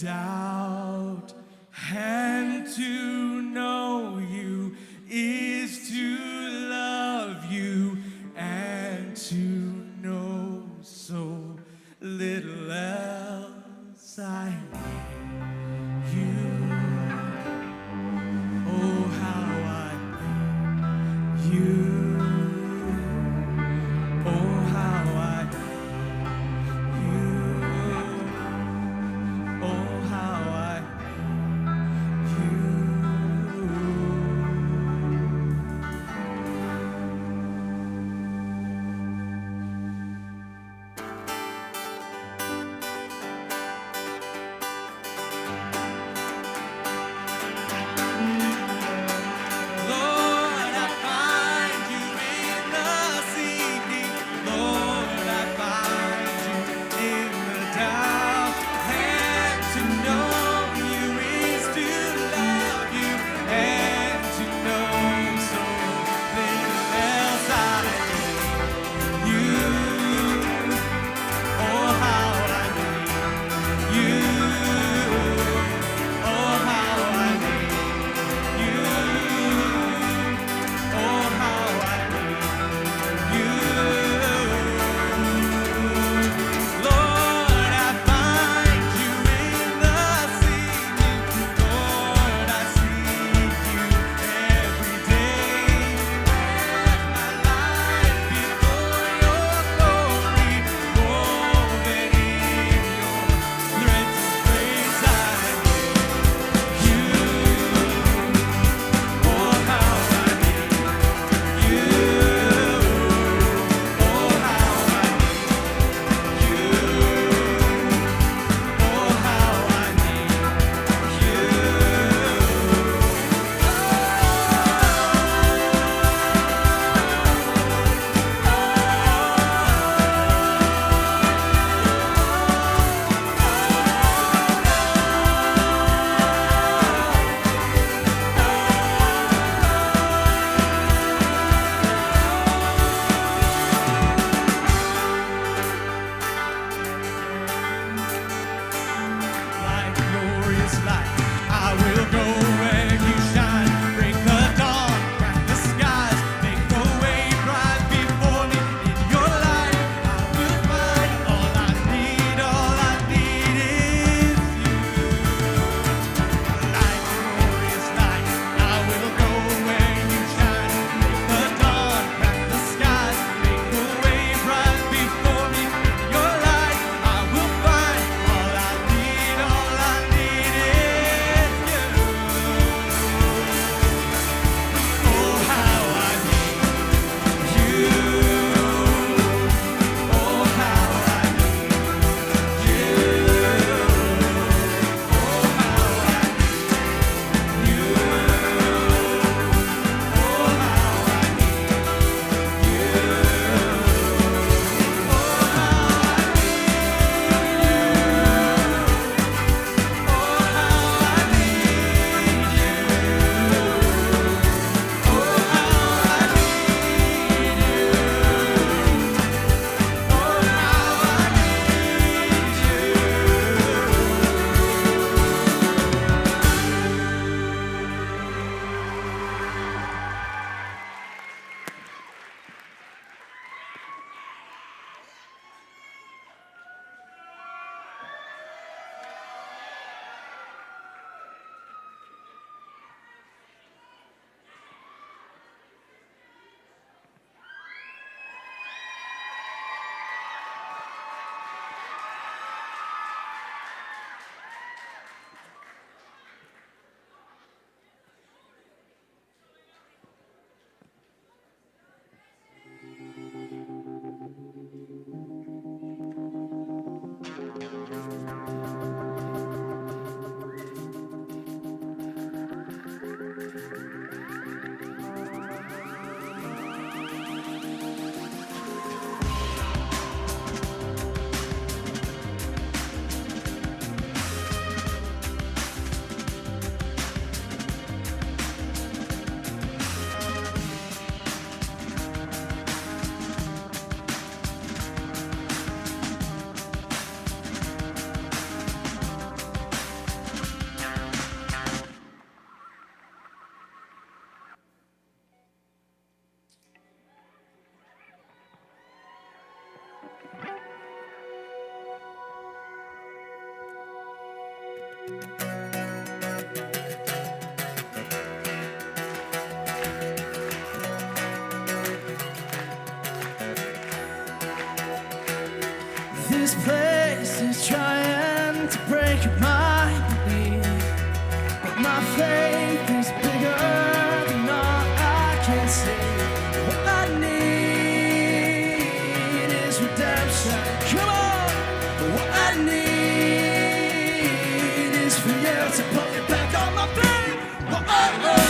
doubt, and to know you is to love you and to know so little else. I need you. Oh, how I need you. Oh, how I need you. Oh, how This place is trying to break my belief, but my faith is bigger than all I can see. What I need is redemption. Come on! What I need is for you to put me back on my feet. Oh, oh, oh.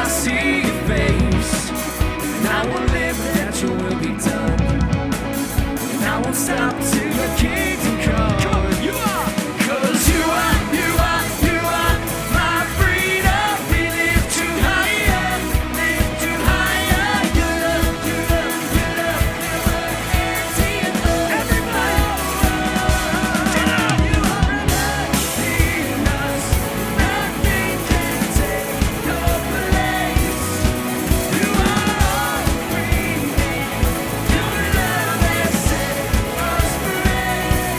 I see your face, and I won't live that your will be done, and I won't stop till your kingdom comes. Come on, you are, 'cause you are my freedom. We lift you higher, lift you higher. Your love, your love, your love never ends. Everybody, you are in us. Nothing can take your place. You are all free. Your love has set us free.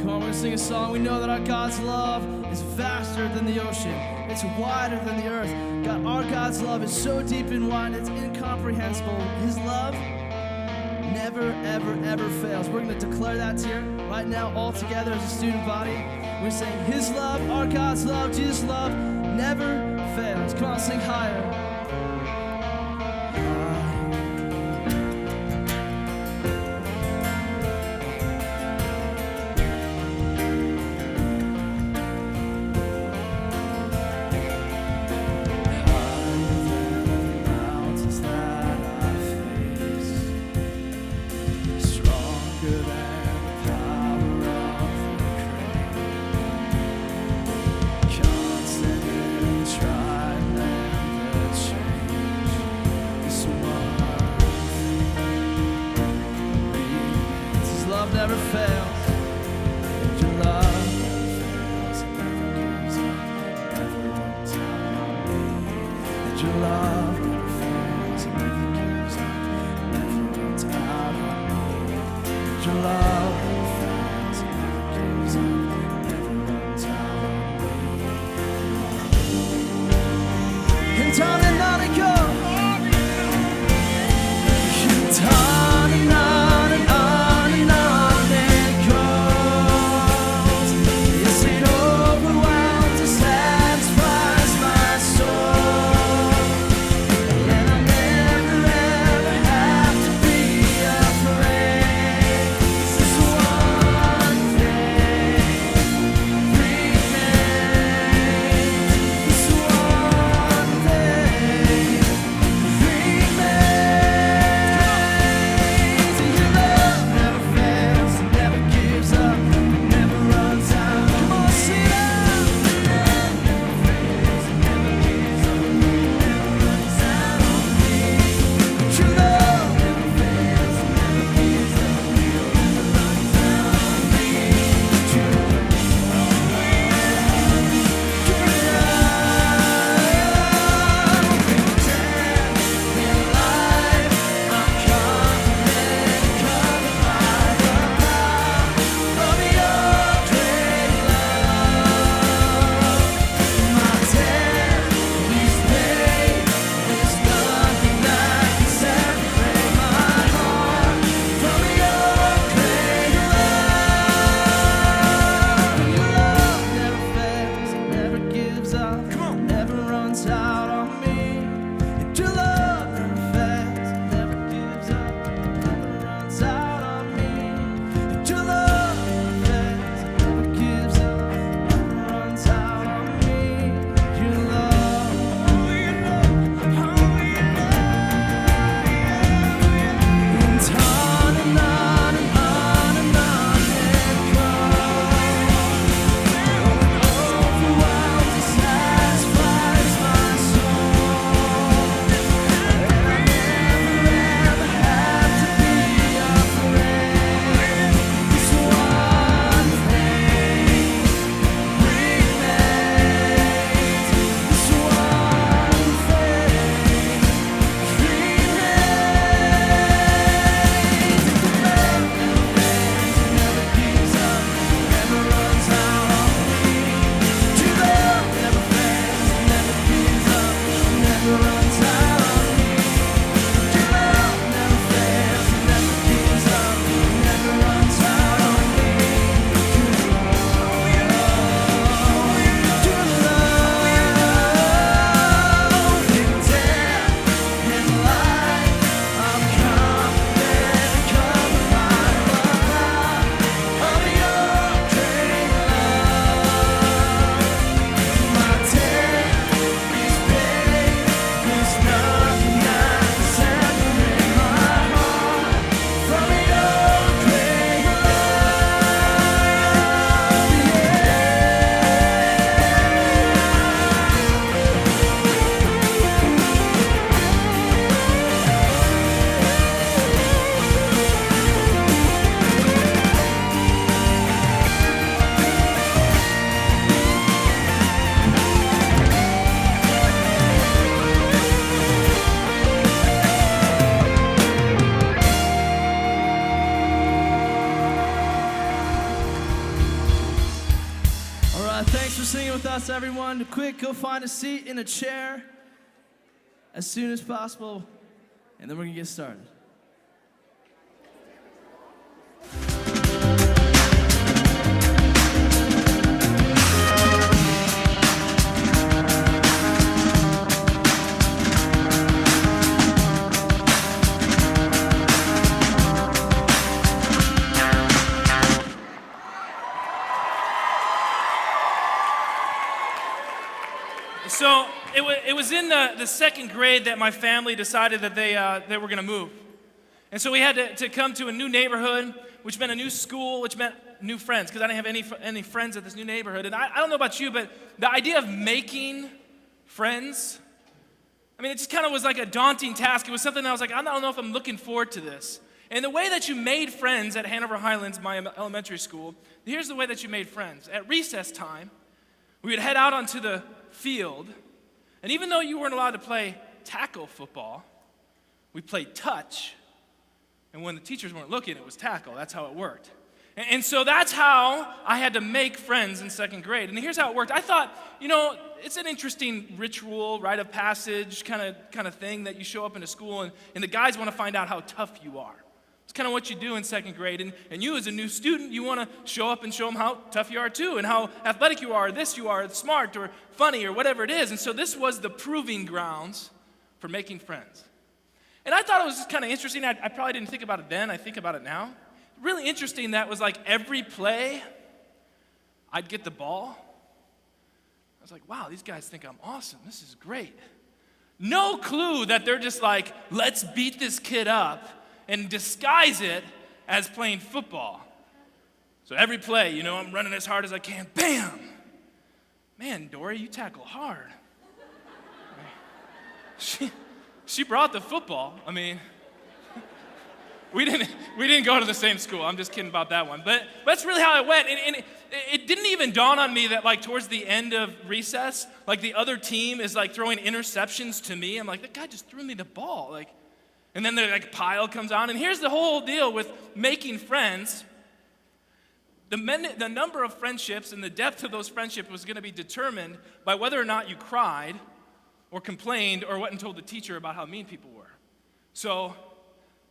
Come on, we're gonna sing a song. We know that our God's love is vaster than the ocean. It's wider than the earth. God, our God's love is so deep and wide, it's incomprehensible. His love never, ever, ever fails. We're gonna declare that to you right now, all together as a student body. We're saying His love, our God's love, Jesus' love never fails. Come on, sing higher. us, everyone, to quick go find a seat in a chair as soon as possible, and then we're gonna get started. So it was in the second grade that my family decided that they were going to move. And so we had to come to a new neighborhood, which meant a new school, which meant new friends, because I didn't have any friends at this new neighborhood. And I don't know about you, but the idea of making friends, I mean, it just kind of was like a daunting task. It was something that I was like, I don't know if I'm looking forward to this. And the way that you made friends at Hanover Highlands, my elementary school, here's the way that you made friends. At recess time, we would head out onto the field, and even though you weren't allowed to play tackle football, we played touch, and when the teachers weren't looking, it was tackle. That's how it worked. And so that's how I had to make friends in second grade. And here's how it worked. I thought, it's an interesting ritual, rite of passage kind of thing that you show up into school, and the guys want to find out how tough you are. It's kind of what you do in second grade. And you as a new student, you want to show up and show them how tough you are too, and how athletic you are, smart or funny or whatever it is. And so this was the proving grounds for making friends. And I thought it was just kind of interesting. I probably didn't think about it then. I think about it now. Really interesting that was like every play, I'd get the ball. I was like, wow, these guys think I'm awesome. This is great. No clue that they're just like, let's beat this kid up and disguise it as playing football. So every play, I'm running as hard as I can. Bam! Man, Dory, you tackle hard. She brought the football. I mean, we didn't go to the same school. I'm just kidding about that one. But that's really how it went. And it didn't even dawn on me that, like, towards the end of recess, like, the other team is, like, throwing interceptions to me. I'm like, that guy just threw me the ball. Like, and then the pile comes on. And here's the whole deal with making friends. The number of friendships and the depth of those friendships was going to be determined by whether or not you cried or complained or went and told the teacher about how mean people were. So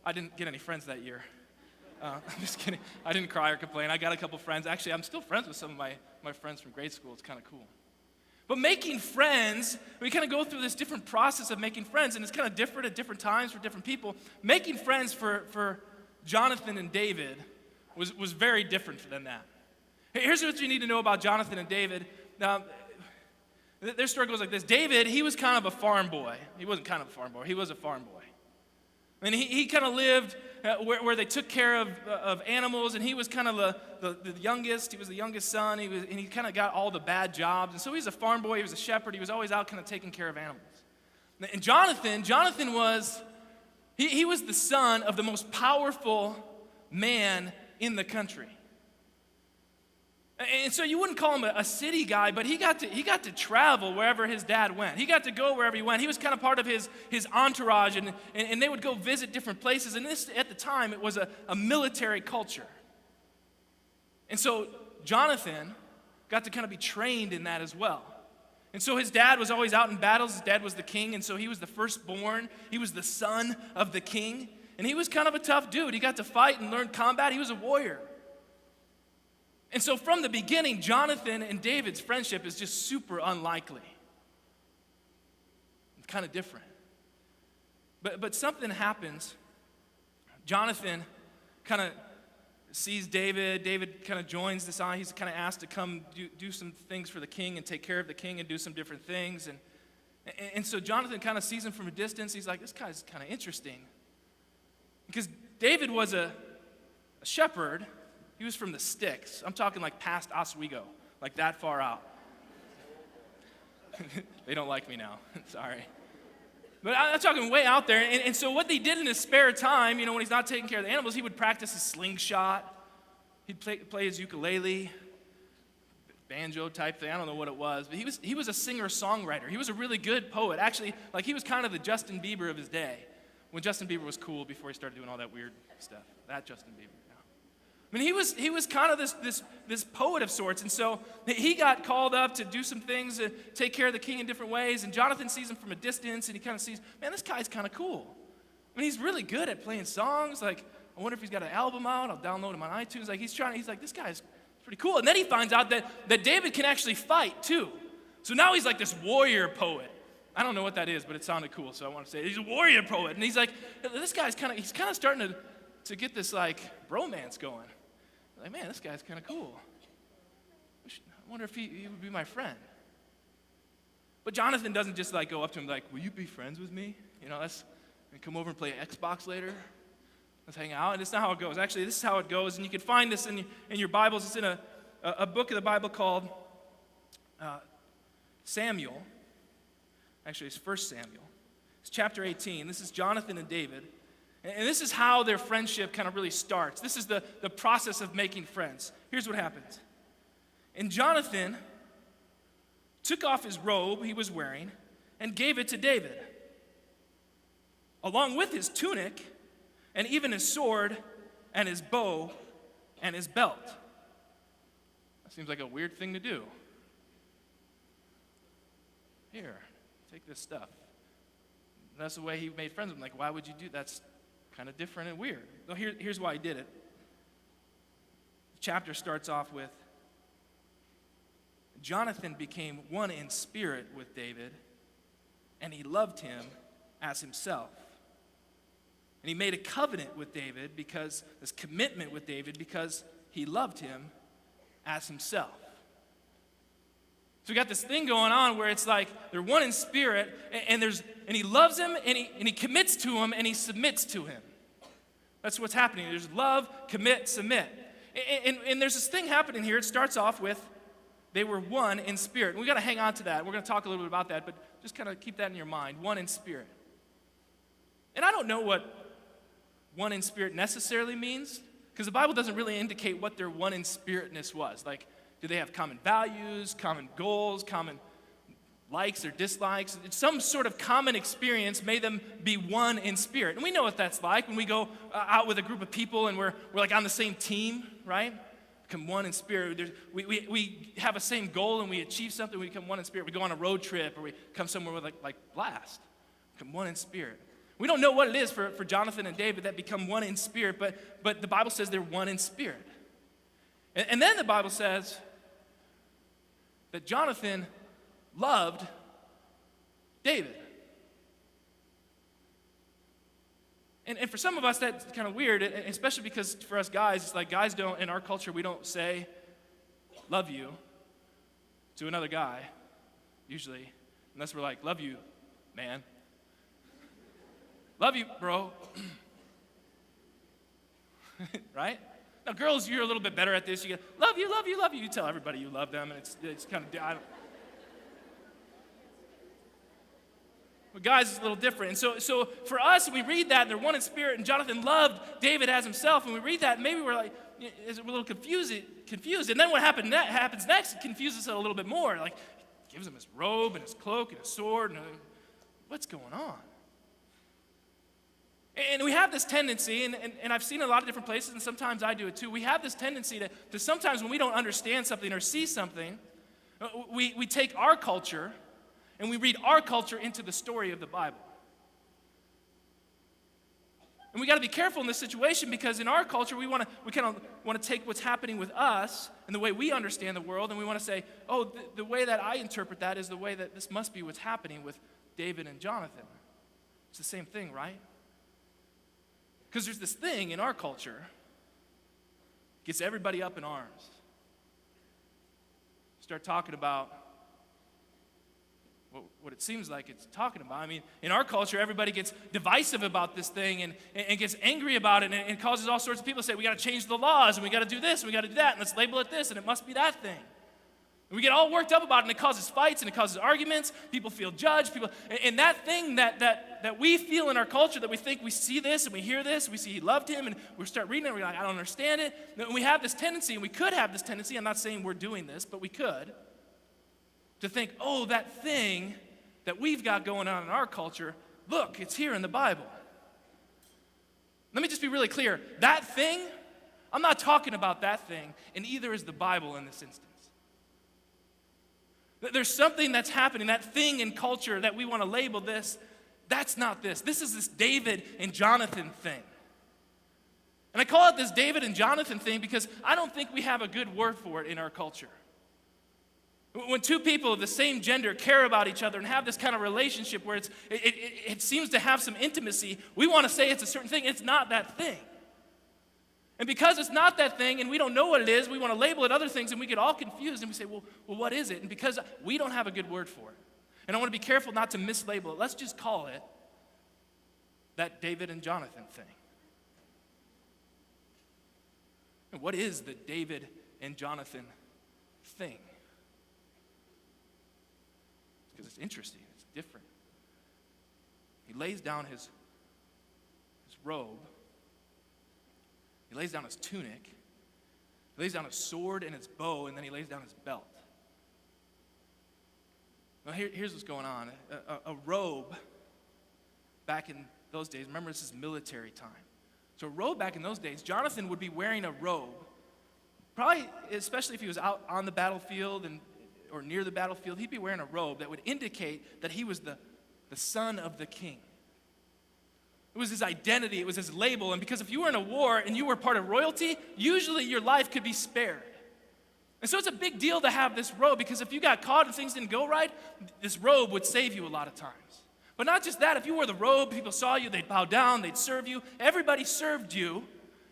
I didn't get any friends that year. I'm just kidding. I didn't cry or complain. I got a couple friends. Actually, I'm still friends with some of my friends from grade school. It's kind of cool. But making friends, we kind of go through this different process of making friends, and it's kind of different at different times for different people. Making friends for Jonathan and David was very different than that. Here's what you need to know about Jonathan and David. Now, their story goes like this. David, he was kind of a farm boy. He wasn't kind of a farm boy. He was a farm boy. And he kind of lived where they took care of animals, and he was kind of the youngest. He was the youngest son, and he kind of got all the bad jobs. And so he was a farm boy. He was a shepherd. He was always out kind of taking care of animals. And Jonathan was, he was the son of the most powerful man in the country. And so you wouldn't call him a city guy, but he got to travel wherever his dad went. He got to go wherever he went. He was kind of part of his entourage, and they would go visit different places. And this, at the time, it was a military culture. And so Jonathan got to kind of be trained in that as well. And so his dad was always out in battles. His dad was the king, and so he was the firstborn. He was the son of the king. And he was kind of a tough dude. He got to fight and learn combat. He was a warrior. And so from the beginning, Jonathan and David's friendship is just super unlikely. It's kind of different. But something happens. Jonathan kind of sees David. David kind of joins this on. He's kind of asked to come do some things for the king and take care of the king and do some different things. And so Jonathan kind of sees him from a distance. He's like, this guy's kind of interesting. Because David was a shepherd. He was from the sticks. I'm talking like past Oswego, like that far out. They don't like me now. Sorry. But I'm talking way out there. And so what they did in his spare time, when he's not taking care of the animals, he would practice his slingshot. He'd play his ukulele, banjo type thing. I don't know what it was. But he was a singer-songwriter. He was a really good poet. Actually, like he was kind of the Justin Bieber of his day. When Justin Bieber was cool before he started doing all that weird stuff. That Justin Bieber. I mean, he was kind of this poet of sorts, and so he got called up to do some things to take care of the king in different ways, and Jonathan sees him from a distance, and he kind of sees, man, this guy's kind of cool. I mean, he's really good at playing songs. Like, I wonder if he's got an album out. I'll download him on iTunes. Like, he's like, this guy's pretty cool. And then he finds out that David can actually fight, too. So now he's like this warrior poet. I don't know what that is, but it sounded cool, so I want to say it. He's a warrior poet, and he's like, this guy's kind of starting to get this, like, bromance going. Like, man, this guy's kind of cool. I wonder if he would be my friend. But Jonathan doesn't just, like, go up to him like, will you be friends with me? You know, let's come over and play Xbox later. Let's hang out. And it's not how it goes. Actually, this is how it goes, and you can find this in your Bibles. It's in a book of the Bible called Samuel. Actually, it's 1 Samuel. It's chapter 18. This is Jonathan and David. And this is how their friendship kind of really starts. This is the process of making friends. Here's what happens. And Jonathan took off his robe he was wearing and gave it to David, along with his tunic and even his sword and his bow and his belt. That seems like a weird thing to do. Here, take this stuff. And that's the way he made friends with him. Like, why would you do that? That's kind of different and weird. Well, here's why he did it. The chapter starts off with, Jonathan became one in spirit with David, and he loved him as himself. And he made a covenant with David, this commitment with David, because he loved him as himself. So we got this thing going on where it's like they're one in spirit, and he loves him, and he commits to him, and he submits to him. That's what's happening. There's love, commit, submit. And there's this thing happening here. It starts off with they were one in spirit. And we got to hang on to that. We're going to talk a little bit about that, but just kind of keep that in your mind. One in spirit. And I don't know what one in spirit necessarily means, because the Bible doesn't really indicate what their one in spiritness was. Like, do they have common values, common goals, common likes or dislikes? It's some sort of common experience made them be one in spirit. And we know what that's like when we go out with a group of people and we're like on the same team, right? Become one in spirit. We have a same goal and we achieve something, we become one in spirit. We go on a road trip or we come somewhere with like blast. Become one in spirit. We don't know what it is for Jonathan and David that become one in spirit, but the Bible says they're one in spirit. And then the Bible says that Jonathan loved David. And for some of us, that's kind of weird, especially because for us guys, it's like guys don't, in our culture, we don't say, love you to another guy, usually, unless we're like, love you, man. Love you, bro. Right? Now, girls, you're a little bit better at this. You go, love you, love you, love you. You tell everybody you love them, and it's kind of, but guys, it's a little different. And so for us, we read that, and they're one in spirit, and Jonathan loved David as himself, and we read that, and maybe we're like, we're a little confused. And then what happens next, it confuses us a little bit more. Like, he gives him his robe and his cloak and his sword, and what's going on? And we have this tendency, and I've seen it in a lot of different places, and sometimes I do it too. We have this tendency to sometimes when we don't understand something or see something, we take our culture and we read our culture into the story of the Bible. And we got to be careful in this situation because in our culture we kind of want to take what's happening with us and the way we understand the world, and we want to say, oh, the way that I interpret that is the way that this must be what's happening with David and Jonathan. It's the same thing, right? Because there's this thing in our culture, gets everybody up in arms. Start talking about what it seems like it's talking about. I mean, in our culture, everybody gets divisive about this thing and gets angry about it, and it causes all sorts of people to say, we got to change the laws, and we got to do this, and we got to do that, and let's label it this, and it must be that thing. And we get all worked up about it, and it causes fights, and it causes arguments. People feel judged. And that thing that we feel in our culture, that we think we see this, and we hear this, and we see he loved him, and we start reading it, and we're like, I don't understand it. And we have this tendency, and we could have this tendency, I'm not saying we're doing this, but we could, to think, oh, that thing that we've got going on in our culture, look, it's here in the Bible. Let me just be really clear. That thing, I'm not talking about that thing, and either is the Bible in this instance. There's something that's happening, that thing in culture that we want to label this. That's not this. This is this David and Jonathan thing. And I call it this David and Jonathan thing because I don't think we have a good word for it in our culture. When two people of the same gender care about each other and have this kind of relationship where it seems to have some intimacy, we want to say it's a certain thing. It's not that thing. And because it's not that thing and we don't know what it is, we want to label it other things and we get all confused and we say, well, what is it? And because we don't have a good word for it, and I want to be careful not to mislabel it, let's just call it that David and Jonathan thing. And what is the David and Jonathan thing? Because it's interesting, it's different. He lays down his robe. He lays down his tunic, he lays down his sword and his bow, and then he lays down his belt. Now here's what's going on. A robe back in those days, remember this is military time. So a robe back in those days, Jonathan would be wearing a robe, probably especially if he was out on the battlefield or near the battlefield, he'd be wearing a robe that would indicate that he was the son of the king. It was his identity, it was his label, and because if you were in a war and you were part of royalty, usually your life could be spared. And so it's a big deal to have this robe because if you got caught and things didn't go right, this robe would save you a lot of times. But not just that, if you wore the robe, people saw you, they'd bow down, they'd serve you. Everybody served you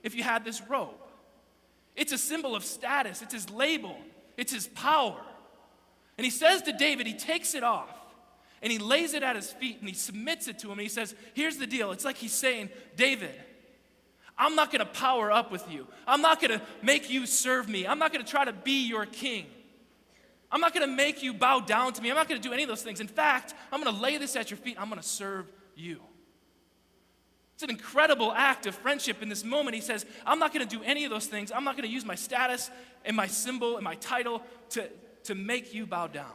if you had this robe. It's a symbol of status, it's his label, it's his power. And he says to David, he takes it off. And he lays it at his feet and he submits it to him and he says, here's the deal. It's like he's saying, David, I'm not going to power up with you. I'm not going to make you serve me. I'm not going to try to be your king. I'm not going to make you bow down to me. I'm not going to do any of those things. In fact, I'm going to lay this at your feet. I'm going to serve you. It's an incredible act of friendship in this moment. He says, I'm not going to do any of those things. I'm not going to use my status and my symbol and my title to make you bow down.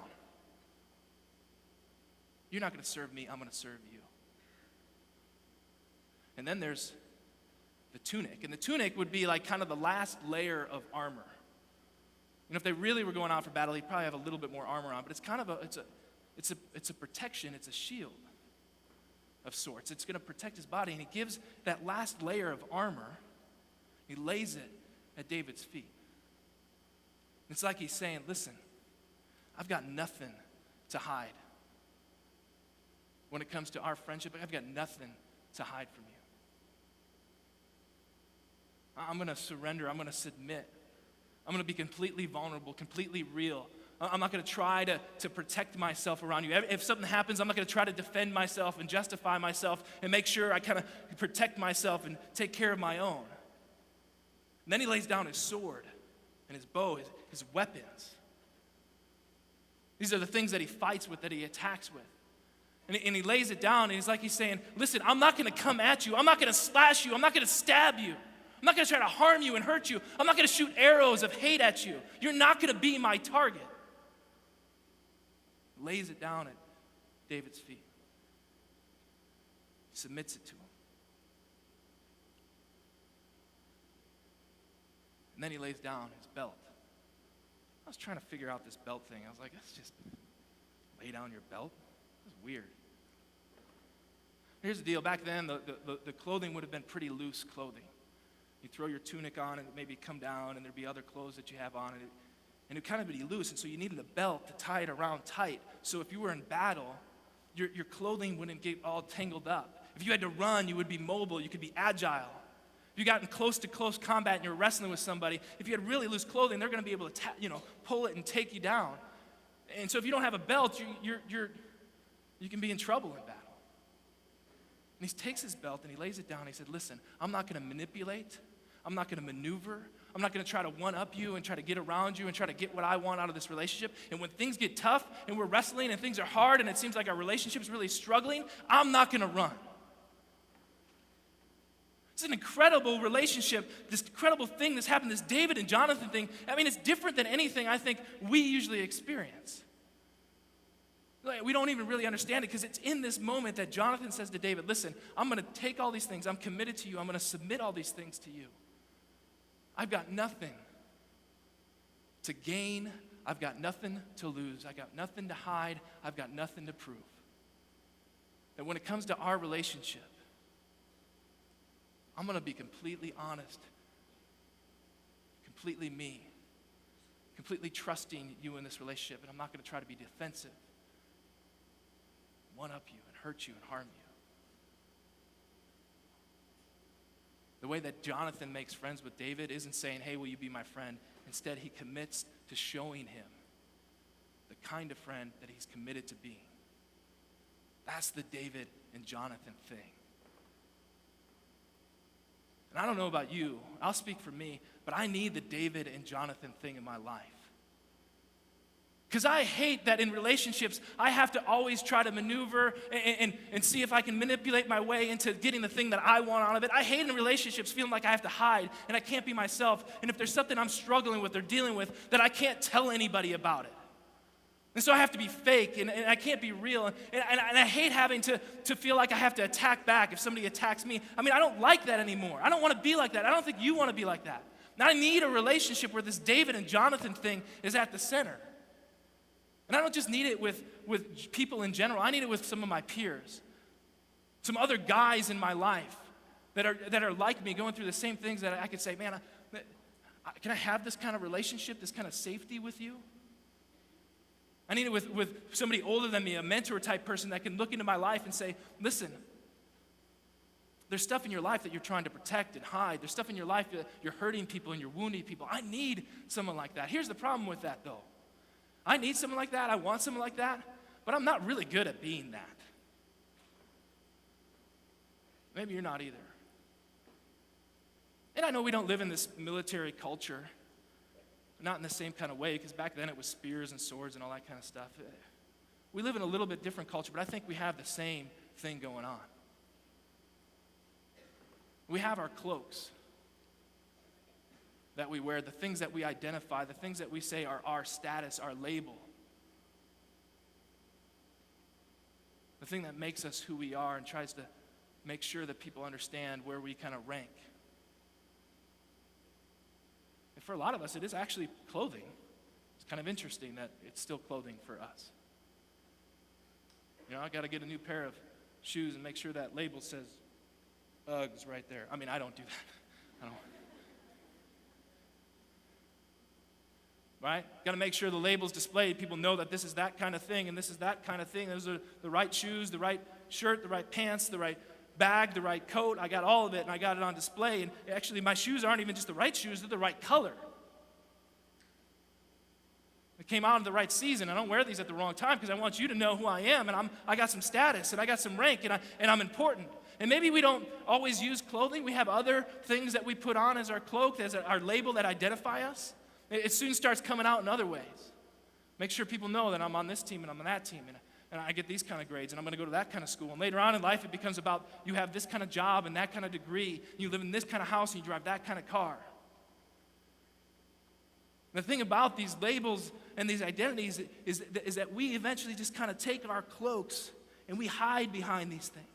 You're not going to serve me, I'm going to serve you. And then there's the tunic. And the tunic would be like kind of the last layer of armor. You know, if they really were going out for battle, he'd probably have a little bit more armor on, but it's kind of it's a protection, it's a shield of sorts. It's going to protect his body, and he gives that last layer of armor, he lays it at David's feet. It's like he's saying, listen, I've got nothing to hide. When it comes to our friendship, I've got nothing to hide from you. I'm going to surrender. I'm going to submit. I'm going to be completely vulnerable, completely real. I'm not going to try to protect myself around you. If something happens, I'm not going to try to defend myself and justify myself and make sure I kind of protect myself and take care of my own. And then he lays down his sword and his bow, his weapons. These are the things that he fights with, that he attacks with. And he lays it down, and he's saying, listen, I'm not going to come at you. I'm not going to slash you. I'm not going to stab you. I'm not going to try to harm you and hurt you. I'm not going to shoot arrows of hate at you. You're not going to be my target. He lays it down at David's feet. He submits it to him. And then he lays down his belt. I was trying to figure out this belt thing. I was like, let's just lay down your belt. Weird. Here's the deal. Back then, the clothing would have been pretty loose clothing. You throw your tunic on, and it maybe come down, and there'd be other clothes that you have on, and it'd kind of be loose, and so you needed a belt to tie it around tight. So if you were in battle, your clothing wouldn't get all tangled up. If you had to run, you would be mobile. You could be agile. If you got in close-to-close combat and you were wrestling with somebody, if you had really loose clothing, they're going to be able to pull it and take you down. And so if you don't have a belt, you can be in trouble in battle. And he takes his belt and he lays it down. And he said, listen, I'm not going to manipulate. I'm not going to maneuver. I'm not going to try to one-up you and try to get around you and try to get what I want out of this relationship. And when things get tough and we're wrestling and things are hard and it seems like our relationship's really struggling, I'm not going to run. It's an incredible relationship, this incredible thing that's happened, this David and Jonathan thing. I mean, it's different than anything I think we usually experience. We don't even really understand it because it's in this moment that Jonathan says to David, listen, I'm going to take all these things. I'm committed to you. I'm going to submit all these things to you. I've got nothing to gain. I've got nothing to lose. I've got nothing to hide. I've got nothing to prove. That when it comes to our relationship, I'm going to be completely honest, completely me, completely trusting you in this relationship, and I'm not going to try to be defensive, one-up you and hurt you and harm you. The way that Jonathan makes friends with David isn't saying, hey, will you be my friend? Instead, he commits to showing him the kind of friend that he's committed to being. That's the David and Jonathan thing. And I don't know about you, I'll speak for me, but I need the David and Jonathan thing in my life. Because I hate that in relationships, I have to always try to maneuver and see if I can manipulate my way into getting the thing that I want out of it. I hate in relationships feeling like I have to hide and I can't be myself. And if there's something I'm struggling with or dealing with, that I can't tell anybody about it. And so I have to be fake and I can't be real. And I hate having to feel like I have to attack back if somebody attacks me. I mean, I don't like that anymore. I don't want to be like that. I don't think you want to be like that. And I need a relationship where this David and Jonathan thing is at the center. And I don't just need it with people in general. I need it with some of my peers, some other guys in my life that are like me, going through the same things that I could say, man, can I have this kind of relationship, this kind of safety with you? I need it with somebody older than me, a mentor type person that can look into my life and say, listen, there's stuff in your life that you're trying to protect and hide. There's stuff in your life that you're hurting people and you're wounding people. I need someone like that. Here's the problem with that, though. I need someone like that. I want someone like that. But I'm not really good at being that. Maybe you're not either. And I know we don't live in this military culture. Not in the same kind of way, because back then it was spears and swords and all that kind of stuff. We live in a little bit different culture, but I think we have the same thing going on. We have our cloaks that we wear, the things that we identify, the things that we say are our status, our label. The thing that makes us who we are and tries to make sure that people understand where we kind of rank. And for a lot of us, it is actually clothing. It's kind of interesting that it's still clothing for us. You know, I got to get a new pair of shoes and make sure that label says Uggs right there. I mean, I don't do that. I don't. Right? Got to make sure the label's displayed. People know that this is that kind of thing and this is that kind of thing. Those are the right shoes, the right shirt, the right pants, the right bag, the right coat. I got all of it and I got it on display. And actually, my shoes aren't even just the right shoes, they're the right color. It came out in the right season. I don't wear these at the wrong time because I want you to know who I am. And I got some status and I got some rank and I'm important. And maybe we don't always use clothing. We have other things that we put on as our cloak, as our label that identify us. It soon starts coming out in other ways. Make sure people know that I'm on this team and I'm on that team and I get these kind of grades and I'm going to go to that kind of school. And later on in life, it becomes about you have this kind of job and that kind of degree. You live in this kind of house and you drive that kind of car. The thing about these labels and these identities is that we eventually just kind of take our cloaks and we hide behind these things.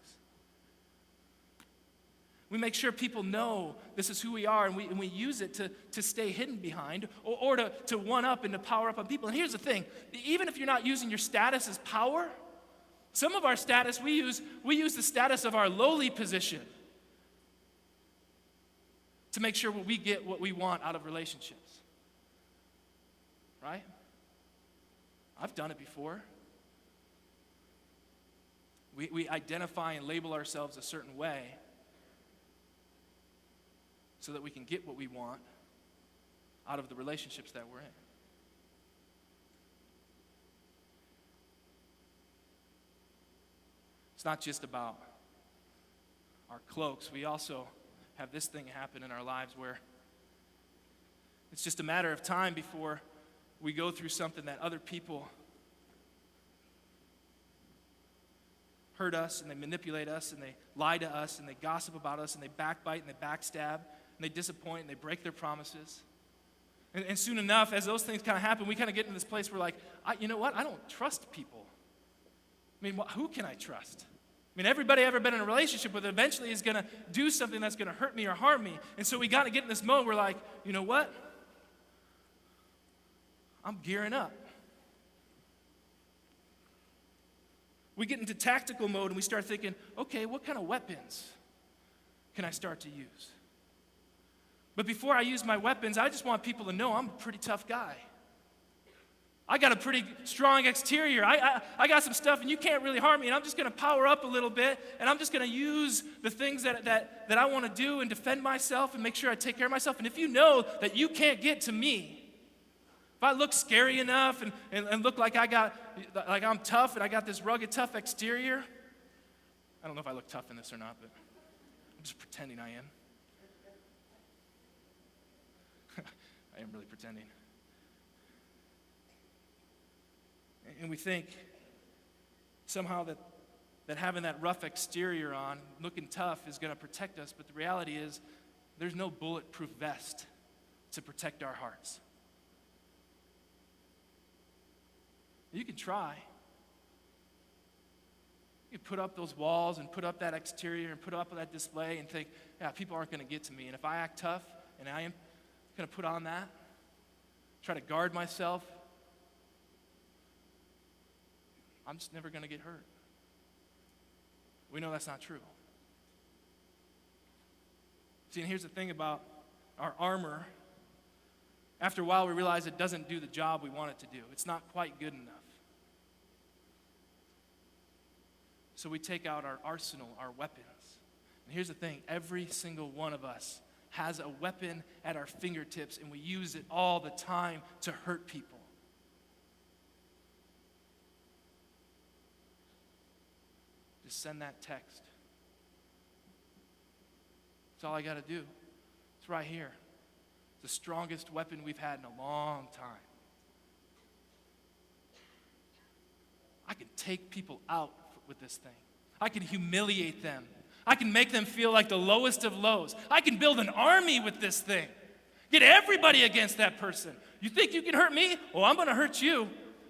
We make sure people know this is who we are, and we use it to stay hidden behind or to one-up and to power up on people. And here's the thing, even if you're not using your status as power, some of our status, we use the status of our lowly position to make sure we get what we want out of relationships. Right? I've done it before. We identify and label ourselves a certain way so that we can get what we want out of the relationships that we're in. It's not just about our cloaks. We also have this thing happen in our lives where it's just a matter of time before we go through something that other people hurt us and they manipulate us and they lie to us and they gossip about us and they backbite and they backstab and they disappoint and they break their promises. And soon enough, as those things kind of happen, we kind of get in this place where like, you know what? I don't trust people. I mean, who can I trust? I mean, everybody ever been in a relationship with eventually is going to do something that's going to hurt me or harm me. And so we got to get in this mode where like, you know what? I'm gearing up. We get into tactical mode and we start thinking, okay, what kind of weapons can I start to use? But before I use my weapons, I just want people to know I'm a pretty tough guy. I got a pretty strong exterior. I got some stuff and you can't really harm me, and I'm just going to power up a little bit, and I'm just going to use the things that I want to do and defend myself and make sure I take care of myself. And if you know that you can't get to me, if I look scary enough and look like I'm tough and I got this rugged, tough exterior, I don't know if I look tough in this or not, but I'm just pretending I am. I am really pretending. And we think somehow that having that rough exterior on, looking tough, is going to protect us. But the reality is there's no bulletproof vest to protect our hearts. You can try. You can put up those walls and put up that exterior and put up that display and think, yeah, people aren't going to get to me. And if I act tough and I am going to put on that, try to guard myself, I'm just never going to get hurt. We know that's not true. See, and here's the thing about our armor. After a while, we realize it doesn't do the job we want it to do. It's not quite good enough. So we take out our arsenal, our weapons. And here's the thing, every single one of us has a weapon at our fingertips, and we use it all the time to hurt people. Just send that text. That's all I got to do. It's right here. It's the strongest weapon we've had in a long time. I can take people out with this thing. I can humiliate them. I can make them feel like the lowest of lows. I can build an army with this thing. Get everybody against that person. You think you can hurt me? Well, I'm going to hurt you.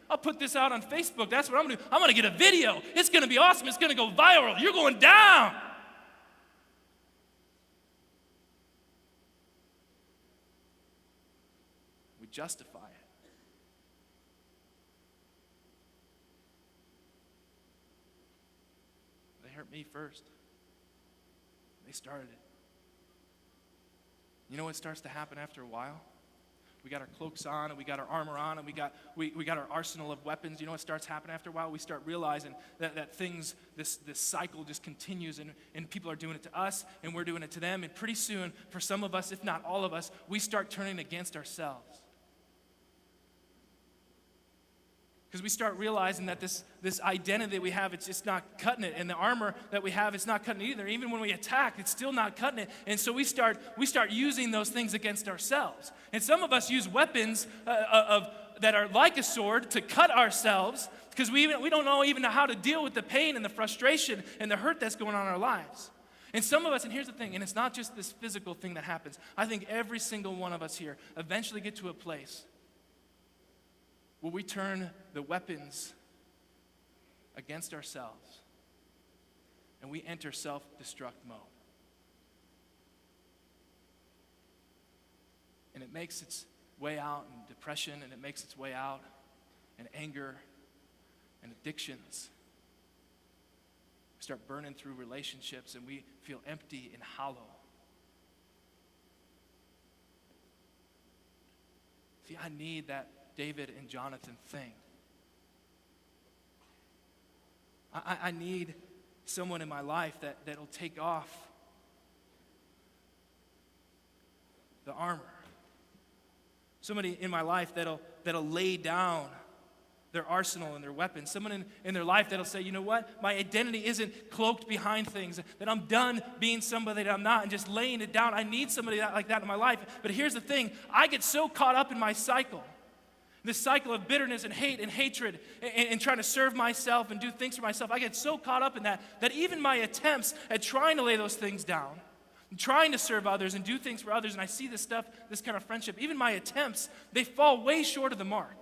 I'll put this out on Facebook. That's what I'm going to do. I'm going to get a video. It's going to be awesome. It's going to go viral. You're going down. We justify it. They hurt me first. They started it. You know what starts to happen after a while? We got our cloaks on, and we got our armor on, and we got our arsenal of weapons. You know what starts happening after a while? We start realizing that things, this cycle just continues, and people are doing it to us, and we're doing it to them. And pretty soon, for some of us, if not all of us, we start turning against ourselves. Because we start realizing that this identity that we have, it's just not cutting it. And the armor that we have, it's not cutting it either. Even when we attack, it's still not cutting it. And so we start using those things against ourselves. And some of us use weapons that are like a sword to cut ourselves, because we don't know even how to deal with the pain and the frustration and the hurt that's going on in our lives. And some of us, and here's the thing, and it's not just this physical thing that happens. I think every single one of us here eventually get to a place where we turn the weapons against ourselves and we enter self-destruct mode. And it makes its way out in depression, and it makes its way out in anger and addictions. We start burning through relationships, and we feel empty and hollow. See, I need that David and Jonathan thing. I need someone in my life that'll take off the armor. Somebody in my life that'll lay down their arsenal and their weapons. Someone in their life that'll say, you know what? My identity isn't cloaked behind things, that I'm done being somebody that I'm not and just laying it down. I need somebody like that in my life. But here's the thing. I get so caught up in my cycle. This cycle of bitterness and hate and hatred and trying to serve myself and do things for myself. I get so caught up in that even my attempts at trying to lay those things down, and trying to serve others and do things for others, and I see this stuff, this kind of friendship, even my attempts, they fall way short of the mark.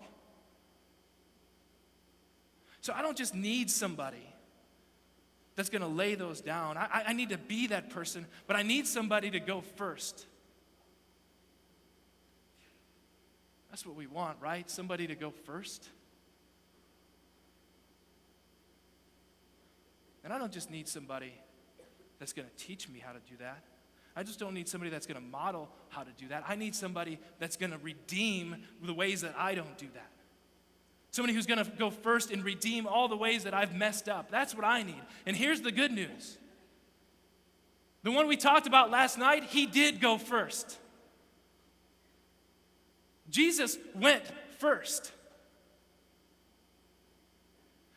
So I don't just need somebody that's going to lay those down. I need to be that person, but I need somebody to go first. That's what we want, right? Somebody to go first. And I don't just need somebody that's going to teach me how to do that. I just don't need somebody that's going to model how to do that. I need somebody that's going to redeem the ways that I don't do that. Somebody who's going to go first and redeem all the ways that I've messed up. That's what I need. And here's the good news. The one we talked about last night, he did go first. Jesus went first.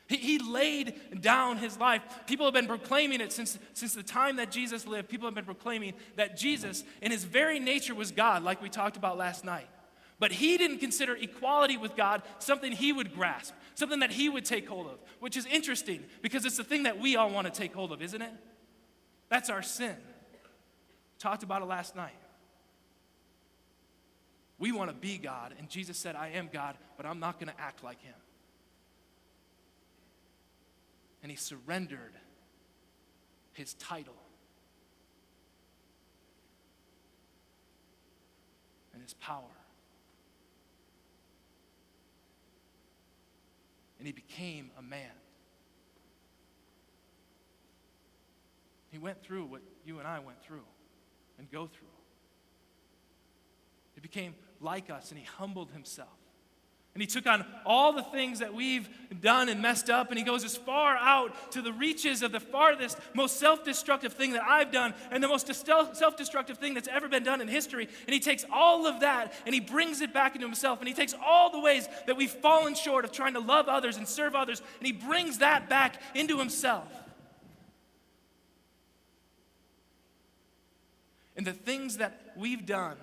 He laid down his life. People have been proclaiming it since the time that Jesus lived. People have been proclaiming that Jesus, in his very nature, was God, like we talked about last night. But he didn't consider equality with God something he would grasp, something that he would take hold of, which is interesting because it's the thing that we all want to take hold of, isn't it? That's our sin. Talked about it last night. We want to be God, and Jesus said, I am God, but I'm not going to act like him. And he surrendered his title and his power. And he became a man. He went through what you and I went through and go through. He became like us, and he humbled himself. And he took on all the things that we've done and messed up, and he goes as far out to the reaches of the farthest, most self-destructive thing that I've done, and the most self-destructive thing that's ever been done in history. And he takes all of that, and he brings it back into himself, and he takes all the ways that we've fallen short of trying to love others and serve others, and he brings that back into himself. And the things that we've done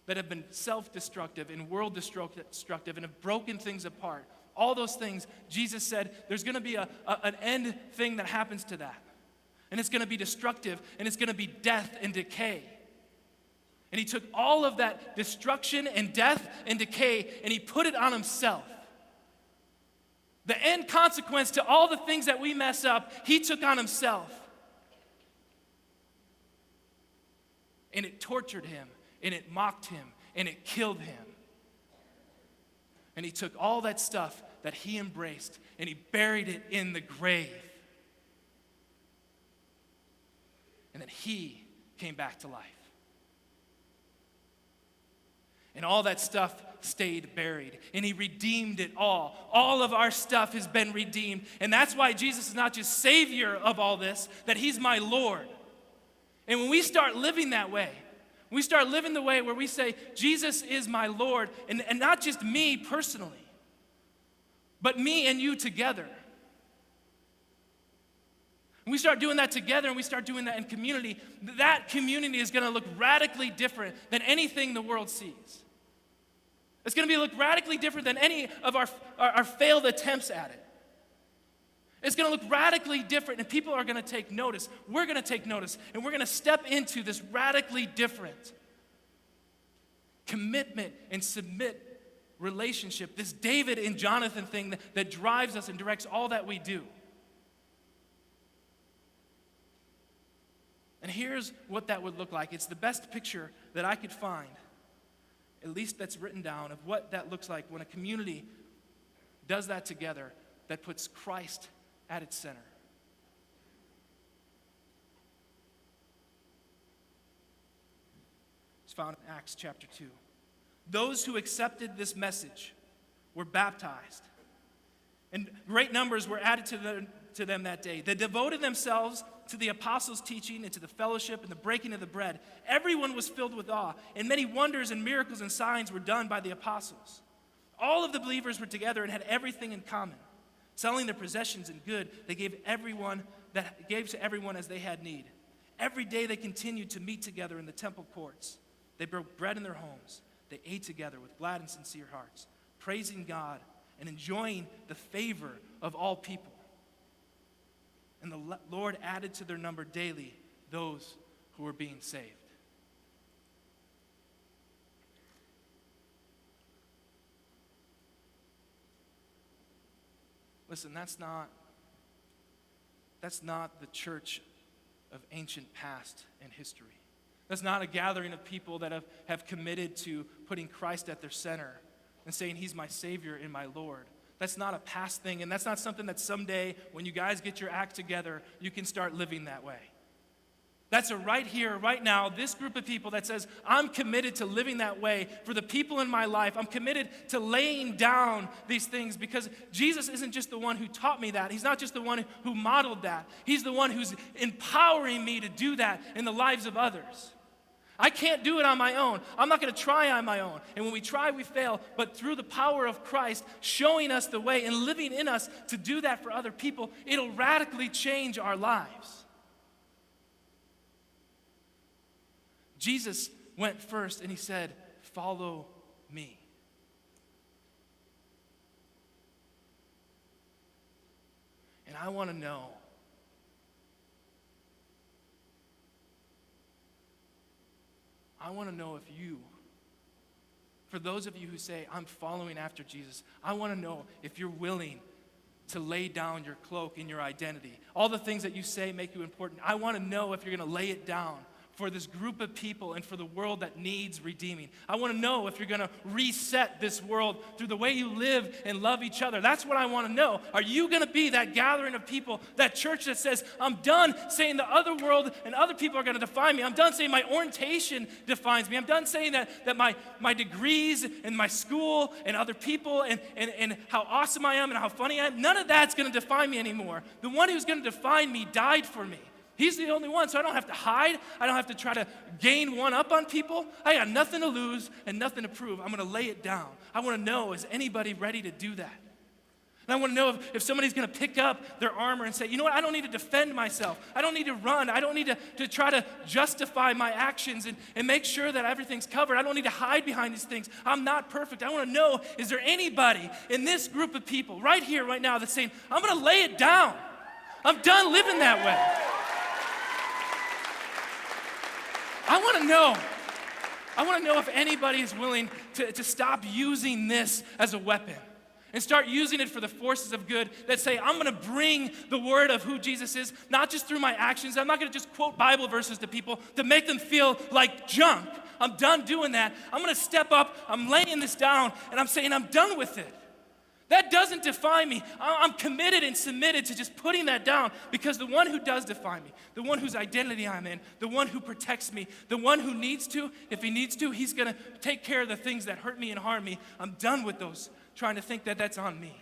that have been self-destructive and world-destructive and have broken things apart, all those things, Jesus said, there's going to be an end thing that happens to that. And it's going to be destructive, and it's going to be death and decay. And he took all of that destruction and death and decay, and he put it on himself. The end consequence to all the things that we mess up, he took on himself. And it tortured him. And it mocked him, and it killed him. And he took all that stuff that he embraced, and he buried it in the grave. And then he came back to life. And all that stuff stayed buried, and he redeemed it all. All of our stuff has been redeemed, and that's why Jesus is not just Savior of all this, that he's my Lord. And when we start living that way, we start living the way where we say, Jesus is my Lord, and not just me personally, but me and you together. When we start doing that together and we start doing that in community, that community is going to look radically different than anything the world sees. It's going to look radically different than any of our failed attempts at it. It's going to look radically different, and people are going to take notice. We're going to take notice, and we're going to step into this radically different commitment and submit relationship, this David and Jonathan thing that drives us and directs all that we do. And here's what that would look like. It's the best picture that I could find, at least that's written down, of what that looks like when a community does that together, that puts Christ at its center. It's found in Acts chapter 2. Those who accepted this message were baptized, and great numbers were added to them that day. They devoted themselves to the apostles' teaching and to the fellowship and the breaking of the bread. Everyone was filled with awe, and many wonders and miracles and signs were done by the apostles. All of the believers were together and had everything in common. Selling their possessions and good, they gave to everyone as they had need. Every day they continued to meet together in the temple courts. They broke bread in their homes. They ate together with glad and sincere hearts, praising God and enjoying the favor of all people. And the Lord added to their number daily those who were being saved. Listen, that's not That's not the church of ancient past and history. That's not a gathering of people that have committed to putting Christ at their center and saying he's my Savior and my Lord. That's not a past thing, and that's not something that someday, when you guys get your act together, you can start living that way. That's a right here, right now, this group of people that says, I'm committed to living that way for the people in my life. I'm committed to laying down these things because Jesus isn't just the one who taught me that. He's not just the one who modeled that. He's the one who's empowering me to do that in the lives of others. I can't do it on my own. I'm not going to try on my own. And when we try, we fail. But through the power of Christ showing us the way and living in us to do that for other people, it'll radically change our lives. Jesus went first and he said, follow me. And I want to know, if you, for those of you who say, I'm following after Jesus, I want to know if you're willing to lay down your cloak and your identity. All the things that you say make you important. I want to know if you're going to lay it down for this group of people and for the world that needs redeeming. I want to know if you're going to reset this world through the way you live and love each other. That's what I want to know. Are you going to be that gathering of people, that church that says, I'm done saying the other world and other people are going to define me. I'm done saying my orientation defines me. I'm done saying that my degrees and my school and other people and how awesome I am and how funny I am, none of that's going to define me anymore. The one who's going to define me died for me. He's the only one, so I don't have to hide. I don't have to try to gain one up on people. I got nothing to lose and nothing to prove. I'm going to lay it down. I want to know, is anybody ready to do that? And I want to know if somebody's going to pick up their armor and say, you know what, I don't need to defend myself. I don't need to run. I don't need to try to justify my actions and make sure that everything's covered. I don't need to hide behind these things. I'm not perfect. I want to know, is there anybody in this group of people right here, right now that's saying, I'm going to lay it down. I'm done living that way. I want to know if anybody is willing to stop using this as a weapon and start using it for the forces of good that say, I'm going to bring the word of who Jesus is, not just through my actions. I'm not going to just quote Bible verses to people to make them feel like junk. I'm done doing that. I'm going to step up. I'm laying this down, and I'm saying I'm done with it. That doesn't define me. I'm committed and submitted to just putting that down because the one who does define me, the one whose identity I'm in, the one who protects me, the one who needs to, if he needs to, he's going to take care of the things that hurt me and harm me. I'm done with those, trying to think that that's on me.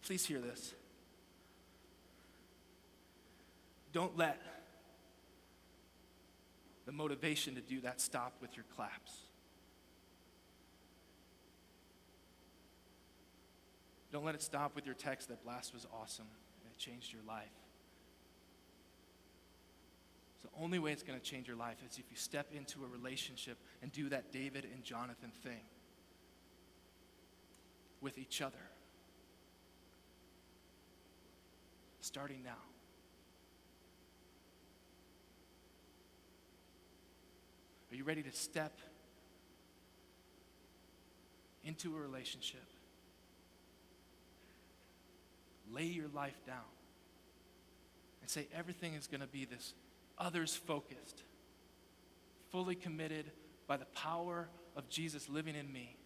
Please hear this. Don't let the motivation to do that stop with your claps. Don't let it stop with your text that blast was awesome and it changed your life. So the only way it's going to change your life is if you step into a relationship and do that David and Jonathan thing with each other. Starting now. Are you ready to step into a relationship? Lay your life down and say everything is going to be this others-focused, fully committed by the power of Jesus living in me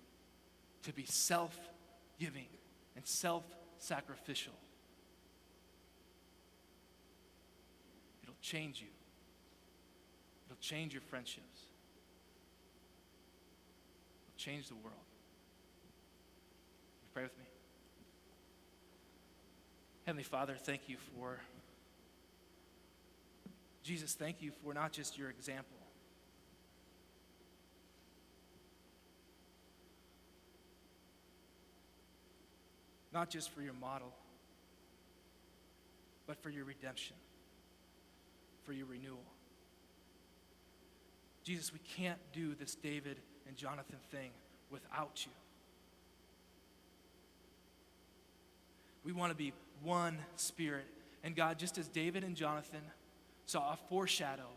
to be self-giving and self-sacrificial. It'll change you. It'll change your friendships. Change the world. You pray with me. Heavenly Father, thank you for Jesus. Thank you for not just your example, not just for your model, but for your redemption, for your renewal. Jesus, we can't do this David and Jonathan thing without you. We want to be one spirit. And God, just as David and Jonathan saw a foreshadow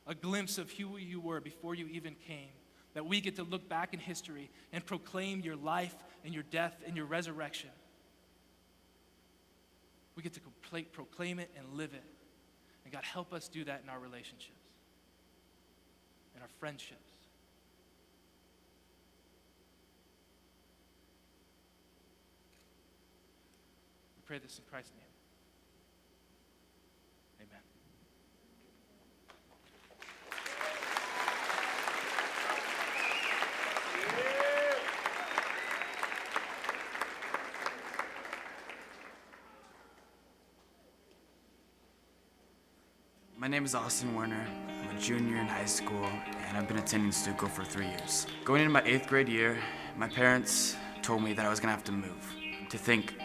a glimpse of who you were before you even came, that we get to look back in history and proclaim your life and your death and your resurrection. We get to proclaim it and live it. And God, help us do that in our relationships, in our friendships. We pray this in Christ's name. Amen. My name is Austin Werner. I'm a junior in high school, and I've been attending Stuco for 3 years. Going into my 8th grade year, my parents told me that I was gonna have to move. To think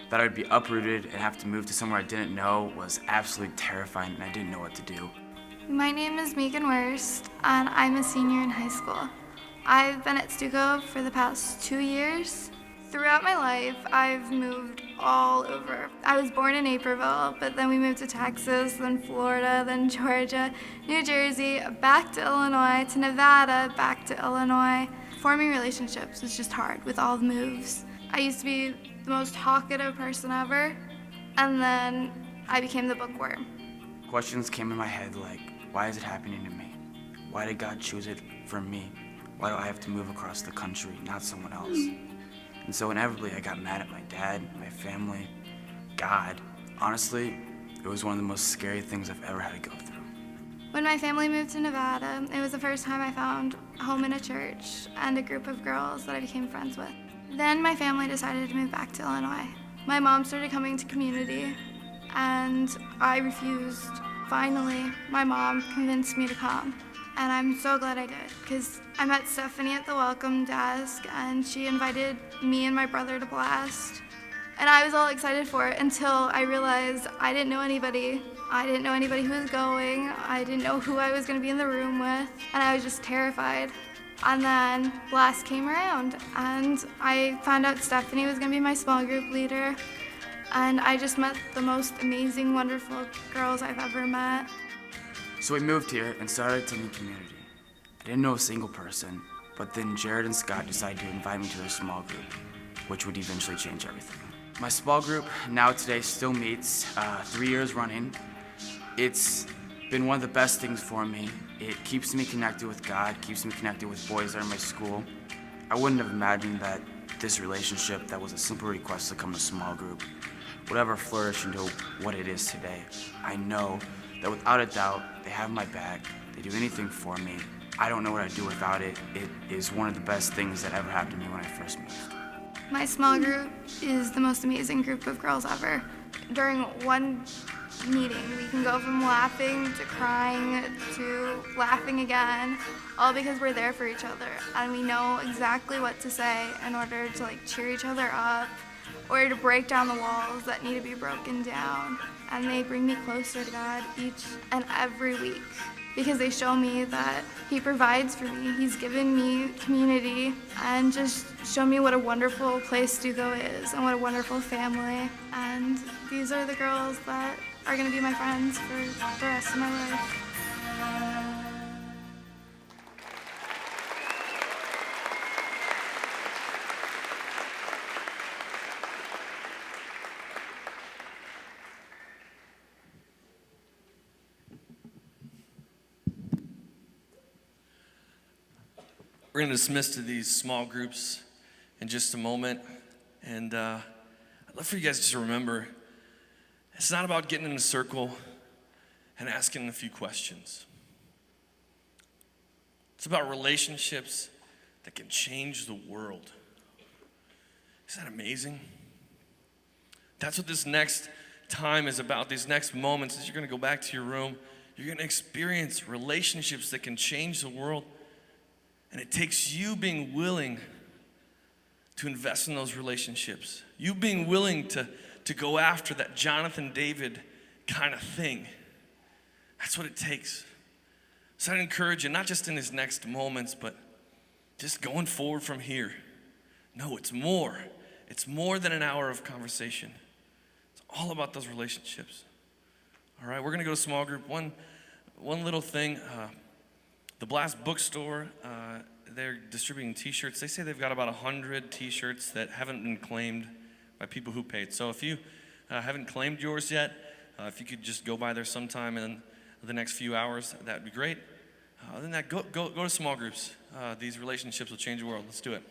that I would be uprooted and have to move to somewhere I didn't know was absolutely terrifying, and I didn't know what to do. My name is Megan Wurst, and I'm a senior in high school. I've been at Stuco for the past 2 years. Throughout my life, I've moved all over. I was born in Naperville, but then we moved to Texas, then Florida, then Georgia, New Jersey, back to Illinois, to Nevada, back to Illinois. Forming relationships was just hard with all the moves. I used to be the most talkative person ever, and then I became the bookworm. Questions came in my head like, why is it happening to me? Why did God choose it for me? Why do I have to move across the country, not someone else? And so inevitably I got mad at my dad, my family, God. Honestly, it was one of the most scary things I've ever had to go through. When my family moved to Nevada, it was the first time I found home in a church and a group of girls that I became friends with. Then my family decided to move back to Illinois. My mom started coming to community, and I refused. Finally, my mom convinced me to come, and I'm so glad I did, because I met Stephanie at the welcome desk, and she invited me and my brother to Blast. And I was all excited for it until I realized I didn't know anybody. I didn't know anybody who was going. I didn't know who I was going to be in the room with, and I was just terrified. And then Blast came around, and I found out Stephanie was going to be my small group leader, and I just met the most amazing, wonderful girls I've ever met. So we moved here and started attending community. I didn't know a single person, but then Jared and Scott decided to invite me to their small group, which would eventually change everything. My small group now today still meets 3 years running. It's been one of the best things for me. It keeps me connected with God, keeps me connected with boys that are in my school. I wouldn't have imagined that this relationship that was a simple request to come to small group would ever flourish into what it is today. I know that without a doubt, they have my back, they do anything for me. I don't know what I'd do without it. It is one of the best things that ever happened to me when I first moved. My small group is the most amazing group of girls ever. During one meeting, we can go from laughing to crying to laughing again, all because we're there for each other and we know exactly what to say in order to cheer each other up or to break down the walls that need to be broken down. And they bring me closer to God each and every week because they show me that He provides for me. He's given me community and just show me what a wonderful place Stuco is and what a wonderful family. And these are the girls that are going to be my friends for the rest of my life. We're going to dismiss to these small groups in just a moment. And I'd love for you guys just to remember, it's not about getting in a circle and asking a few questions. It's about relationships that can change the world. Isn't that amazing? That's what this next time is about. These next moments, as you're going to go back to your room, you're going to experience relationships that can change the world. And it takes you being willing to invest in those relationships. You being willing to go after that Jonathan David kind of thing. That's what it takes. So I'd encourage you, not just in his next moments, but just going forward from here. No, it's more. It's more than an hour of conversation. It's all about those relationships. All right, we're going to go to small group. One one little thing, the Blast Bookstore, they're distributing t-shirts. They say they've got about 100 t-shirts that haven't been claimed by people who paid. So if you haven't claimed yours yet, if you could just go by there sometime in the next few hours, that'd be great. Other than that, go to small groups. These relationships will change the world. Let's do it.